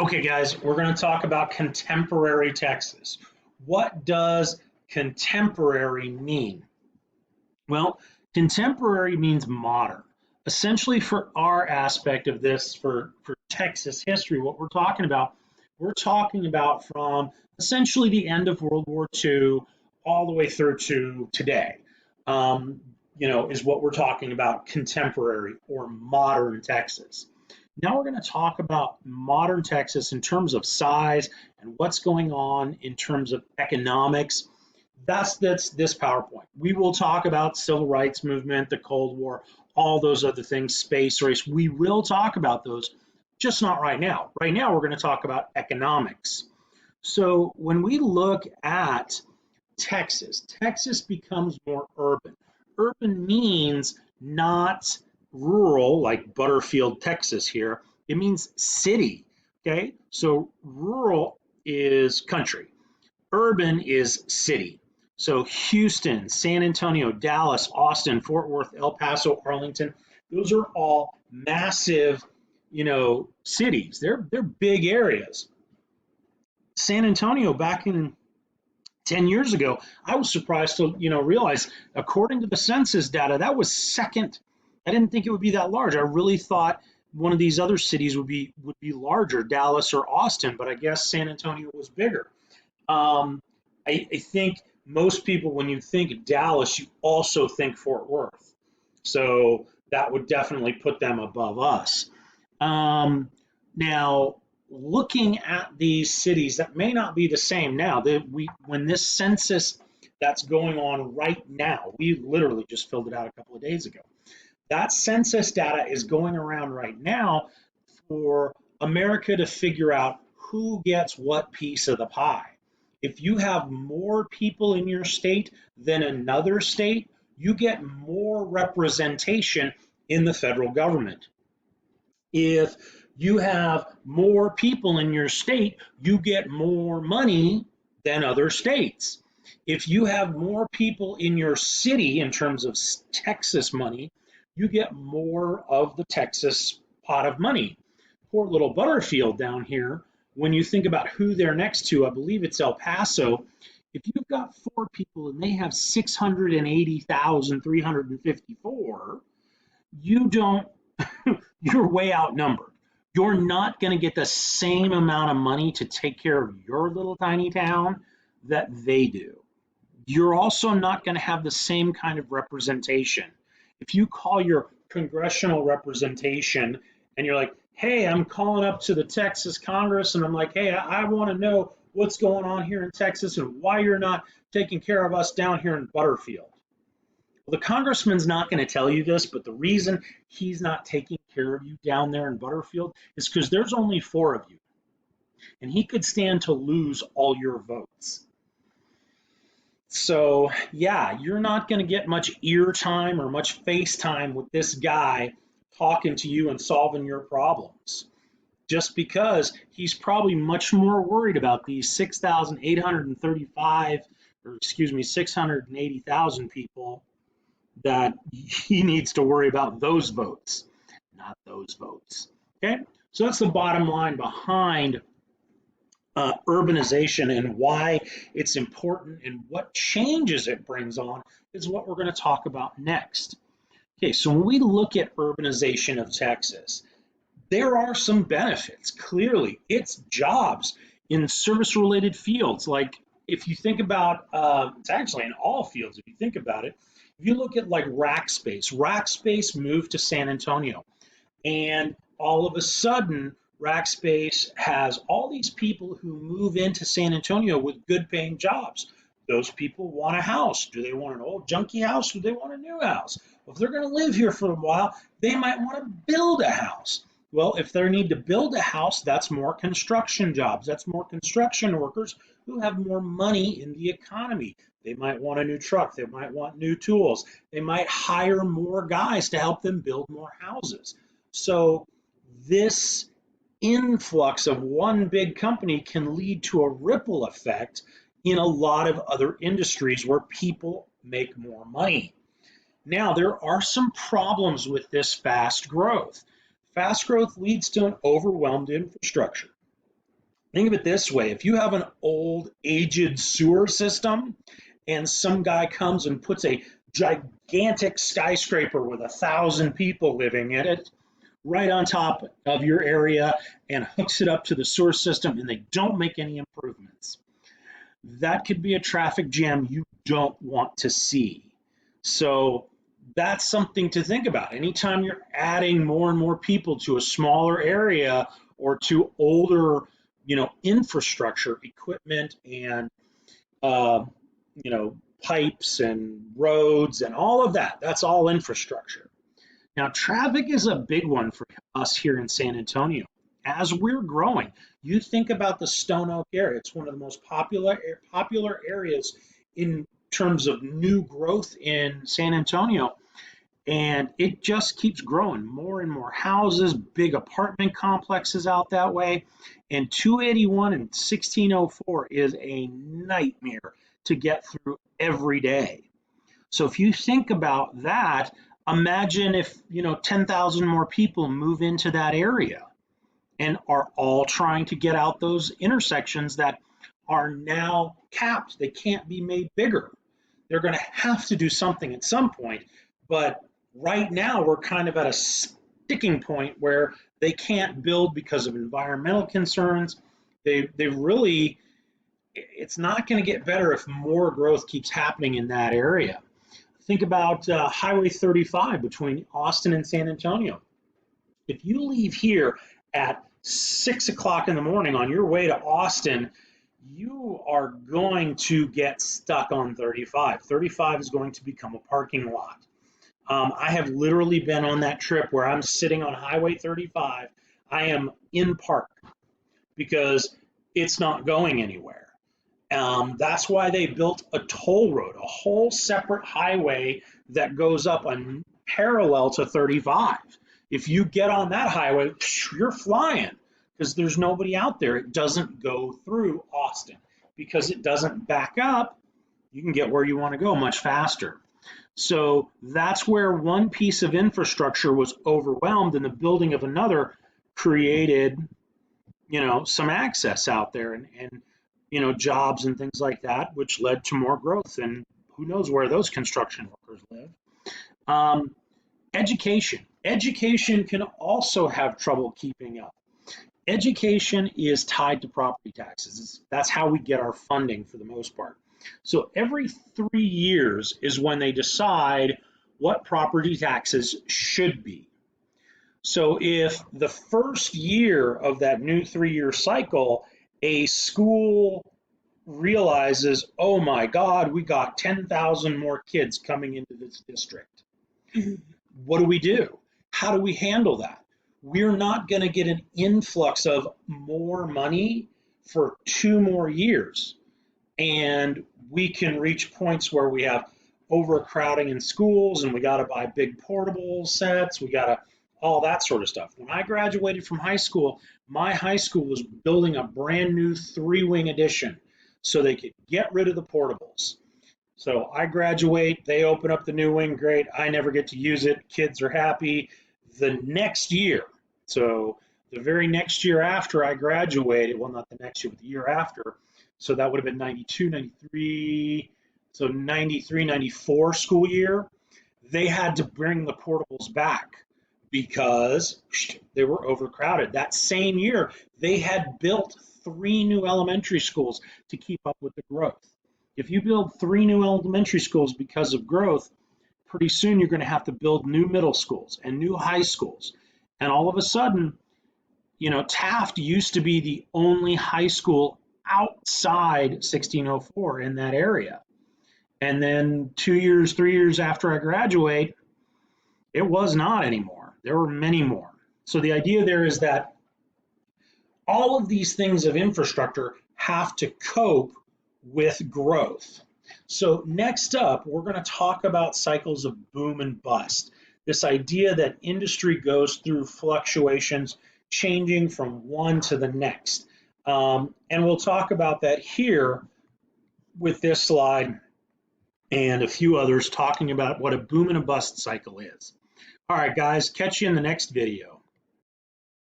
Okay, guys, we're going to talk about contemporary Texas. What does contemporary mean? Well, contemporary means modern. Essentially, for our aspect of this, for Texas history, what we're talking about from essentially the end of World War II all the way through to today. Um, is what we're talking about contemporary or modern Texas. Now we're going to talk about modern Texas in terms of size and what's going on in terms of economics. That's this PowerPoint. We will talk about civil rights movement, the Cold War, all those other things, space race. We will talk about those, just not right now. Right now, we're going to talk about economics. So when we look at Texas, Texas becomes more urban. Urban means not rural like Butterfield, Texas here. It means city. Okay, so rural is country, urban is city. So Houston, San Antonio, Dallas, Austin, Fort Worth, El Paso, Arlington, those are all massive, cities. They're big areas. San Antonio back in 10 years ago, I was surprised to, realize according to the census data, that was second. I didn't think it would be that large. I really thought one of these other cities would be larger, Dallas or Austin, but I guess San Antonio was bigger. Um, I think most people, when you think Dallas, you also think Fort Worth. So that would definitely put them above us. Now, looking at these cities, that may not be the same now. When this census that's going on right now, we literally just filled it out a couple of days ago. That census data is going around right now for America to figure out who gets what piece of the pie. If you have more people in your state than another state, you get more representation in the federal government. If you have more people in your state, you get more money than other states. If you have more people in your city in terms of Texas money, you get more of the Texas pot of money. Poor little Butterfield down here, when you think about who they're next to, I believe it's El Paso. If you've got four people and they have 680,354, you don't, you're way outnumbered. You're not going to get the same amount of money to take care of your little tiny town that they do. You're also not going to have the same kind of representation. If you call your congressional representation and you're like, hey, I'm calling up to the Texas Congress and I'm like, hey, I want to know what's going on here in Texas and why you're not taking care of us down here in Butterfield. Well, the congressman's not going to tell you this, but the reason he's not taking care of you down there in Butterfield is because there's only four of you, and he could stand to lose all your votes. So, yeah, you're not going to get much ear time or much face time with this guy talking to you and solving your problems, just because he's probably much more worried about these 6,835, or excuse me, 680,000 people, that he needs to worry about those votes, not those votes. Okay, so that's the bottom line behind urbanization and why it's important and what changes it brings on is what we're going to talk about next. Okay, so when we look at urbanization of Texas, there are some benefits. Clearly, it's jobs in service-related fields. Like if you think about, it's actually in all fields if you think about it. If you look at like Rackspace moved to San Antonio, and all of a sudden, Rackspace has all these people who move into San Antonio with good paying jobs. Those people want a house. Do they want an old junky house? Or do they want a new house? Well, if they're going to live here for a while, they might want to build a house. Well, if they need to build a house, that's more construction jobs. That's more construction workers who have more money in the economy. They might want a new truck. They might want new tools. They might hire more guys to help them build more houses. So this influx of one big company can lead to a ripple effect in a lot of other industries where people make more money. Now, there are some problems with this fast growth. Fast growth leads to an overwhelmed infrastructure. Think of it this way. If you have an old, aged sewer system and some guy comes and puts a gigantic skyscraper with 1,000 people living in it right on top of your area and hooks it up to the sewer system and they don't make any improvements, that could be a traffic jam you don't want to see. So that's something to think about. Anytime you're adding more and more people to a smaller area or to older, infrastructure, equipment, and uh, pipes and roads and all of that, that's all infrastructure. Now, traffic is a big one for us here in San Antonio. As we're growing, you think about the Stone Oak area. It's one of the most popular areas in terms of new growth in San Antonio, and it just keeps growing. More and more houses, big apartment complexes out that way, and 281 and 1604 is a nightmare to get through every day. So if you think about that, imagine if 10,000 more people move into that area and are all trying to get out those intersections that are now capped. They can't be made bigger. They're going to have to do something at some point, but right now we're kind of at a sticking point where they can't build because of environmental concerns. They really, it's not going to get better if more growth keeps happening in that area. Think about Highway 35 between Austin and San Antonio. If you leave here at 6 o'clock in the morning on your way to Austin, you are going to get stuck on 35. 35 is going to become a parking lot. I have literally been on that trip where I'm sitting on Highway 35. I am in park because it's not going anywhere. That's why they built a toll road, a whole separate highway that goes up on parallel to 35. If you get on that highway, you're flying because there's nobody out there. It doesn't go through Austin because it doesn't back up. You can get where you want to go much faster. So that's where one piece of infrastructure was overwhelmed and the building of another created, some access out there and jobs and things like that, which led to more growth. And who knows where those construction workers live. Education. Education can also have trouble keeping up. Education is tied to property taxes. That's how we get our funding for the most part. So every 3 years is when they decide what property taxes should be. So if the first year of that new 3-year cycle, a school realizes, oh my God, we got 10,000 more kids coming into this district. What do? How do we handle that? We're not going to get an influx of more money for 2 more years. And we can reach points where we have overcrowding in schools and we got to buy big portable sets. We got to all that sort of stuff. When I graduated from high school, my high school was building a brand new 3-wing addition so they could get rid of the portables. So I graduate, they open up the new wing, great. I never get to use it. Kids are happy. The next year, so the very next year after I graduated, well, not the next year, but the year after, so that would have been 92, 93, so 93, 94 school year, they had to bring the portables back because they were overcrowded. That same year, they had built 3 new elementary schools to keep up with the growth. If you build 3 new elementary schools because of growth, pretty soon you're going to have to build new middle schools and new high schools. And all of a sudden, Taft used to be the only high school outside 1604 in that area. And then 2 years, 3 years after I graduate, it was not anymore. There were many more. So the idea there is that all of these things of infrastructure have to cope with growth. So next up, we're going to talk about cycles of boom and bust. This idea that industry goes through fluctuations, changing from one to the next. And we'll talk about that here with this slide and a few others talking about what a boom and a bust cycle is. All right, guys, catch you in the next video.